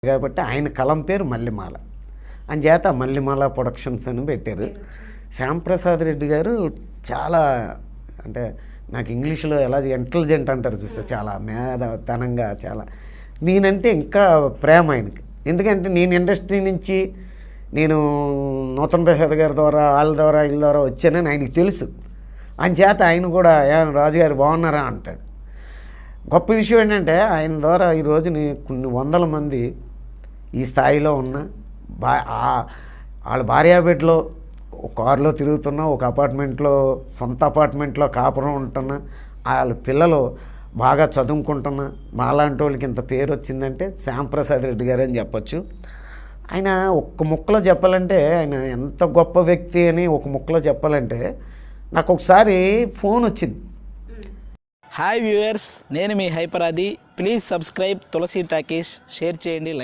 కాబట్టి ఆయన కలం పేరు మల్లెమాల అని చేత మల్లెమాల ప్రొడక్షన్స్ అని పెట్టారు. శ్యాంప్రసాద్ రెడ్డి గారు చాలా అంటే నాకు ఇంగ్లీష్లో ఎలా ఇంటెలిజెంట్ అంటారు చూస్తే చాలా మేధతనంగా చాలా నేనంటే ఇంకా ప్రేమ ఆయనకి. ఎందుకంటే నేను ఇండస్ట్రీ నుంచి నేను నూతన్ ప్రసాద్ గారి ద్వారా వీళ్ళ ద్వారా వచ్చానని ఆయనకి తెలుసు. చేత ఆయన కూడా రాజుగారు బాగున్నారా అంటాడు. గొప్ప విషయం ఏంటంటే ఆయన ద్వారా ఈరోజు కొన్ని వందల మంది ఈ స్థాయిలో ఉన్న వాళ్ళ భార్యాబిడ్డలో ఒక కారులో తిరుగుతున్నా, ఒక అపార్ట్మెంట్లో సొంత అపార్ట్మెంట్లో కాపురం ఉంటున్నా, వాళ్ళ పిల్లలు బాగా చదువుకుంటున్నా, మాలాంటి వాళ్ళకి ఇంత పేరు వచ్చిందంటే శ్యాంప్రసాద్ రెడ్డి గారు అని చెప్పచ్చు. ఆయన ఒక్క ముక్కలో చెప్పాలంటే ఆయన ఎంత గొప్ప వ్యక్తి అని ఒక ముక్కలో చెప్పాలంటే నాకు ఒకసారి ఫోన్ వచ్చింది. హాయ్ వ్యూవర్స్, నేను మీ హైపరాది. Please subscribe Tulasi talkies, share చేయండి, లైక్